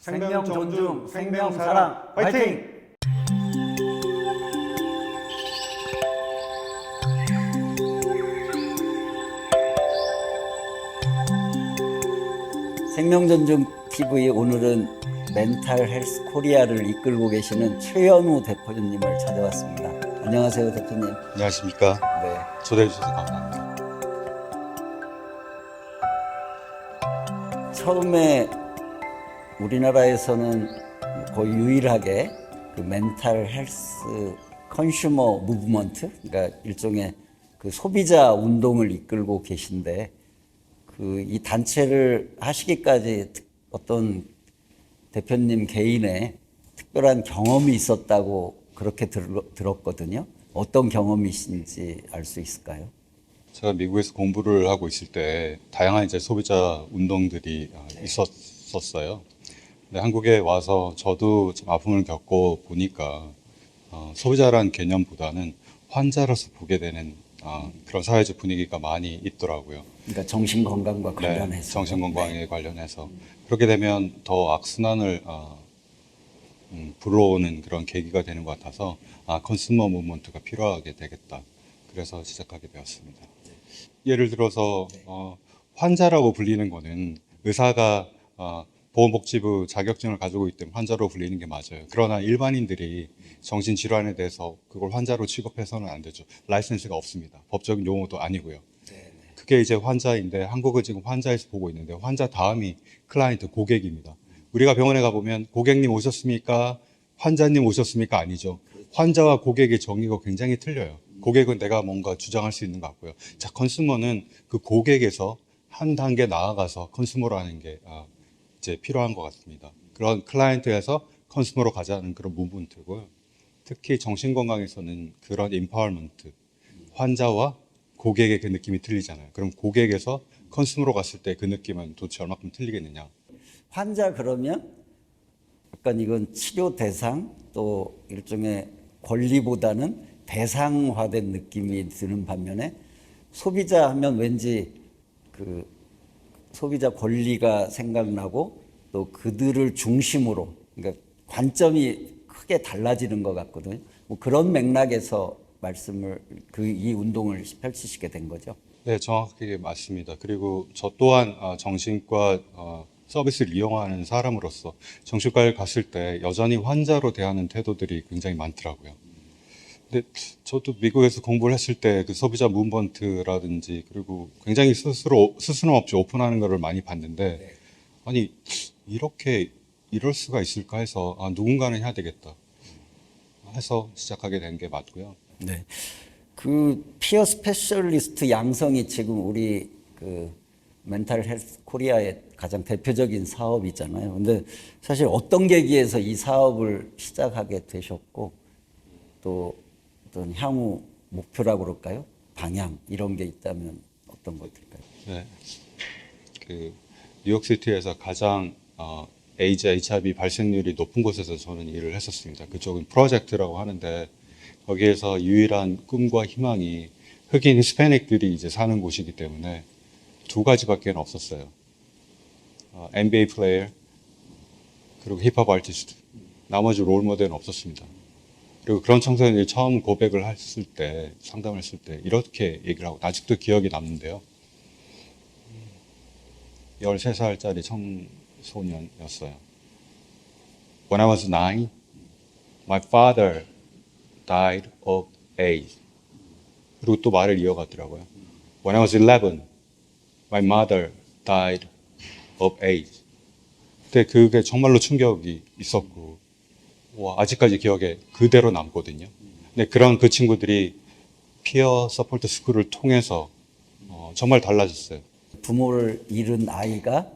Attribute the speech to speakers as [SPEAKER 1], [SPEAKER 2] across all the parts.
[SPEAKER 1] 생명 존중, 생명 사랑, 화이팅! 생명 존중 TV 오늘은 멘탈 헬스 코리아를 이끌고 계시는 최현우 대표님을 찾아왔습니다. 안녕하세요, 대표님.
[SPEAKER 2] 안녕하십니까.
[SPEAKER 1] 네.
[SPEAKER 2] 초대해 주셔서 감사합니다.
[SPEAKER 1] 처음에 우리나라에서는 거의 유일하게 그 멘탈 헬스 컨슈머 무브먼트, 그러니까 일종의 그 소비자 운동을 이끌고 계신데 그 이 단체를 하시기까지 어떤 대표님 개인의 특별한 경험이 있었다고 그렇게 들었거든요. 어떤 경험이신지 알 수 있을까요?
[SPEAKER 2] 제가 미국에서 공부를 하고 있을 때 다양한 이제 소비자 운동들이 있었어요. 근데 한국에 와서 저도 좀 아픔을 겪고 보니까 소비자라는 개념보다는 환자로서 보게 되는 그런 사회적 분위기가 많이 있더라고요.
[SPEAKER 1] 그러니까 정신 건강과 관련해서.
[SPEAKER 2] 네, 정신 건강에 관련해서 그렇게 되면 더 악순환을 불러오는 그런 계기가 되는 것 같아서 컨슈머 무브먼트가 필요하게 되겠다. 그래서 시작하게 되었습니다. 예를 들어서 환자라고 불리는 거는 의사가 보건복지부 자격증을 가지고 있기 때문에 환자로 불리는 게 맞아요. 그러나 일반인들이 정신질환에 대해서 그걸 환자로 취급해서는 안 되죠. 라이센스가 없습니다. 법적인 용어도 아니고요. 그게 이제 환자인데 한국은 지금 환자에서 보고 있는데 환자 다음이 클라이언트, 고객입니다. 우리가 병원에 가보면 고객님 오셨습니까? 환자님 오셨습니까? 아니죠. 환자와 고객의 정의가 굉장히 틀려요. 고객은 내가 뭔가 주장할 수 있는 것 같고요. 자, 컨슈머는 그 고객에서 한 단계 나아가서 컨슈머라는 게 이제 필요한 것 같습니다. 그런 클라이언트에서 컨슈머로 가자는 그런 무브먼트고요. 특히 정신건강에서는 그런 임파워먼트, 환자와 고객의 그 느낌이 틀리잖아요. 그럼 고객에서 컨슈머로 갔을 때 그 느낌은 도대체 얼마큼 틀리겠느냐.
[SPEAKER 1] 환자 그러면 약간 이건 치료 대상 또 일종의 권리보다는 대상화된 느낌이 드는 반면에 소비자 하면 왠지 그 소비자 권리가 생각나고 또 그들을 중심으로 그러니까 관점이 크게 달라지는 것 같거든요. 뭐 그런 맥락에서 말씀을 이 운동을 펼치시게 된 거죠.
[SPEAKER 2] 네, 정확하게 맞습니다. 그리고 저 또한 정신과 서비스를 이용하는 사람으로서 정신과에 갔을 때 여전히 환자로 대하는 태도들이 굉장히 많더라고요. 근데 저도 미국에서 공부를 했을 때 그 소비자 무브먼트라든지 그리고 굉장히 스스럼 없이 오픈하는 것을 많이 봤는데 아니 이렇게 이럴 수가 있을까 해서 누군가는 해야 되겠다 해서 시작하게 된 게 맞고요.
[SPEAKER 1] 네. 그 피어 스페셜리스트 양성이 지금 우리 그 멘탈 헬스 코리아의 가장 대표적인 사업이잖아요. 근데 사실 어떤 계기에서 이 사업을 시작하게 되셨고 또 어떤 향후 목표라고 그럴까요? 방향 이런 게 있다면 어떤 것들까요?
[SPEAKER 2] 네. 그 뉴욕시티에서 가장 에이즈 HIV 발생률이 높은 곳에서 저는 일을 했었습니다. 그쪽은 프로젝트라고 하는데 거기에서 유일한 꿈과 희망이 흑인 히스패닉들이 이제 사는 곳이기 때문에 두 가지밖에 없었어요. NBA 플레이어 그리고 힙합 아티스트. 나머지 롤 모델은 없었습니다. 그리고 그런 청소년들이 처음 고백을 했을 때 상담을 했을 때 이렇게 얘기를 하고 아직도 기억이 남는데요. 13살짜리 청소년이었어요. When I was 9, my father died of AIDS. 그리고 또 말을 이어가더라고요. When I was 11, my mother died of AIDS. 근데 그게 정말로 충격이 있었고 아직까지 기억에 그대로 남거든요. 근데 그런 그 친구들이 피어 서포트 스쿨을 통해서 정말 달라졌어요.
[SPEAKER 1] 부모를 잃은 아이가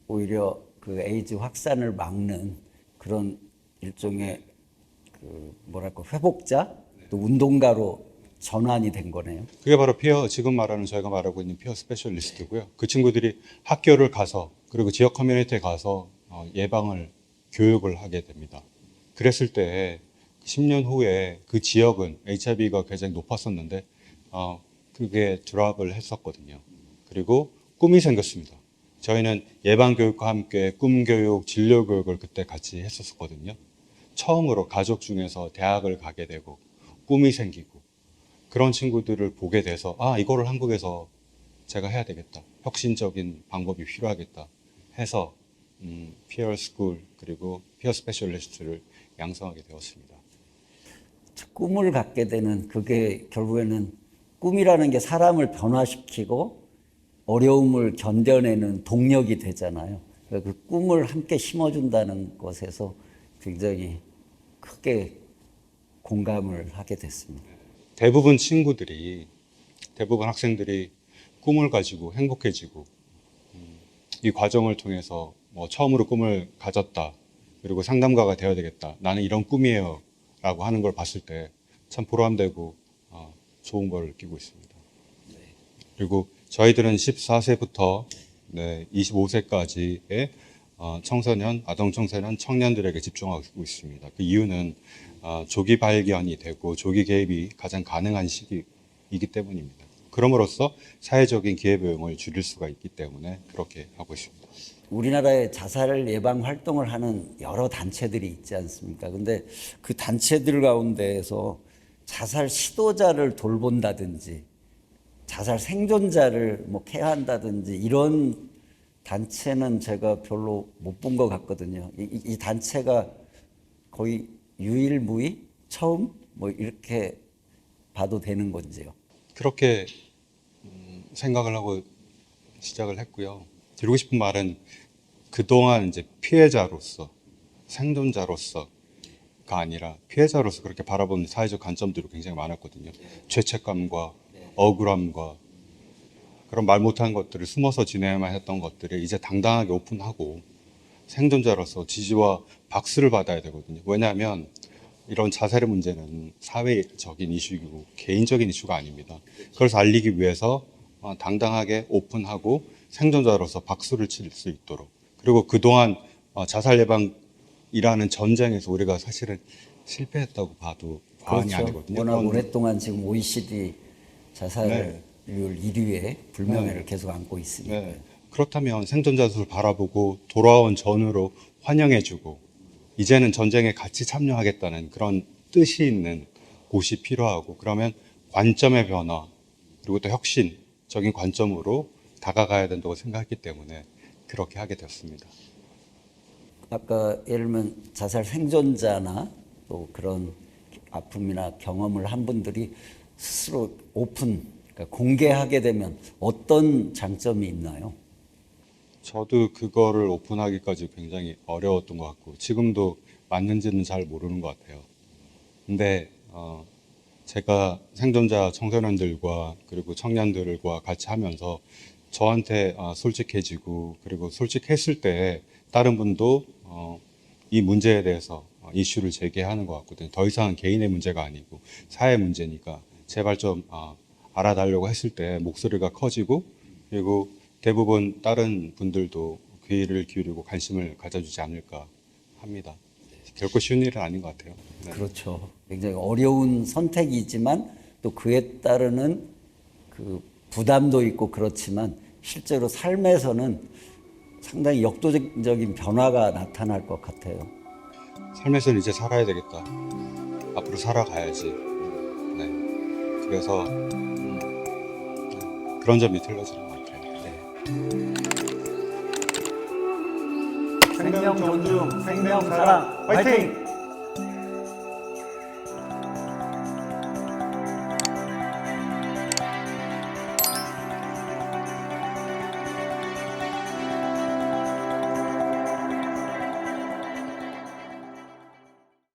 [SPEAKER 1] 오히려 그 에이즈 확산을 막는 그런 일종의 그 뭐랄까 회복자 또 운동가로 전환이 된 거네요.
[SPEAKER 2] 그게 바로 지금 말하는 저희가 말하고 있는 피어 스페셜리스트고요. 그 친구들이 학교를 가서 그리고 지역 커뮤니티에 가서 예방을 교육을 하게 됩니다. 그랬을 때 10년 후에 그 지역은 HIV가 굉장히 높았었는데 그게 드랍을 했었거든요. 그리고 꿈이 생겼습니다. 저희는 예방교육과 함께 꿈교육, 진로교육을 그때 같이 했었거든요. 처음으로 가족 중에서 대학을 가게 되고 꿈이 생기고 그런 친구들을 보게 돼서 이거를 한국에서 제가 해야 되겠다. 혁신적인 방법이 필요하겠다 해서 피어 스쿨 그리고 피어 스페셜리스트를 양성하게 되었습니다.
[SPEAKER 1] 꿈을 갖게 되는 그게 결국에는 꿈이라는 게 사람을 변화시키고 어려움을 견뎌내는 동력이 되잖아요. 그 꿈을 함께 심어준다는 것에서 굉장히 크게 공감을 하게 됐습니다.
[SPEAKER 2] 대부분 학생들이 꿈을 가지고 행복해지고 이 과정을 통해서 뭐 처음으로 꿈을 가졌다. 그리고 상담가가 되어야 되겠다. 나는 이런 꿈이에요. 라고 하는 걸 봤을 때 참 보람되고 좋은 걸 느끼고 있습니다. 그리고 저희들은 14세부터 25세까지의 청소년, 아동 청소년, 청년들에게 집중하고 있습니다. 그 이유는 조기 발견이 되고 조기 개입이 가장 가능한 시기이기 때문입니다. 그럼으로써 사회적인 기회비용을 줄일 수가 있기 때문에 그렇게 하고 있습니다.
[SPEAKER 1] 우리나라에 자살 예방 활동을 하는 여러 단체들이 있지 않습니까? 근데 그 단체들 가운데에서 자살 시도자를 돌본다든지 자살 생존자를 뭐 케어한다든지 이런 단체는 제가 별로 못 본 것 같거든요. 이 단체가 거의 유일무이 처음 뭐 이렇게 봐도 되는 건지요.
[SPEAKER 2] 그렇게 생각을 하고 시작을 했고요. 드리고 싶은 말은 그동안 이제 피해자로서 생존자로서가 아니라 피해자로서 그렇게 바라보는 사회적 관점들이 굉장히 많았거든요. 죄책감과 억울함과 그런 말 못한 것들을 숨어서 지내야만 했던 것들을 이제 당당하게 오픈하고 생존자로서 지지와 박수를 받아야 되거든요. 왜냐하면 이런 자살의 문제는 사회적인 이슈이고 개인적인 이슈가 아닙니다. 그걸 알리기 위해서 당당하게 오픈하고 생존자로서 박수를 칠 수 있도록 그리고 그동안 자살 예방이라는 전쟁에서 우리가 사실은 실패했다고 봐도 과언이 아니거든요.
[SPEAKER 1] 워낙 오랫동안 지금 OECD 자살률 1위에 불명예를 계속 안고 있으니까.
[SPEAKER 2] 그렇다면 생존자 수를 바라보고 돌아온 전우로 환영해주고 이제는 전쟁에 같이 참여하겠다는 그런 뜻이 있는 곳이 필요하고 그러면 관점의 변화 그리고 또 혁신적인 관점으로 다가가야 된다고 생각했기 때문에 그렇게 하게 되었습니다.
[SPEAKER 1] 아까 예를 들면 자살 생존자나 또 그런 아픔이나 경험을 한 분들이 스스로 그러니까 공개하게 되면 어떤 장점이 있나요?
[SPEAKER 2] 저도 그거를 오픈하기까지 굉장히 어려웠던 것 같고 지금도 맞는지는 잘 모르는 것 같아요. 근데 제가 생존자 청소년들과 그리고 청년들과 같이 하면서 저한테 솔직해지고 그리고 솔직했을 때 다른 분도 이 문제에 대해서 이슈를 제기하는 것 같거든요. 더 이상 개인의 문제가 아니고 사회 문제니까 제발 좀 알아달라고 했을 때 목소리가 커지고 그리고 대부분 다른 분들도 귀를 기울이고 관심을 가져주지 않을까 합니다. 결코 쉬운 일은 아닌 것 같아요. 네.
[SPEAKER 1] 그렇죠. 굉장히 어려운 선택이지만 또 그에 따르는 그 부담도 있고 그렇지만 실제로 삶에서는 상당히 역도적인 변화가 나타날 것 같아요.
[SPEAKER 2] 삶에서는 이제 살아야 되겠다. 앞으로 살아가야지. 네. 그래서 그런 점이 틀려지는 것 같아요. 네.
[SPEAKER 1] 생명 존중, 생명 사랑, 화이팅!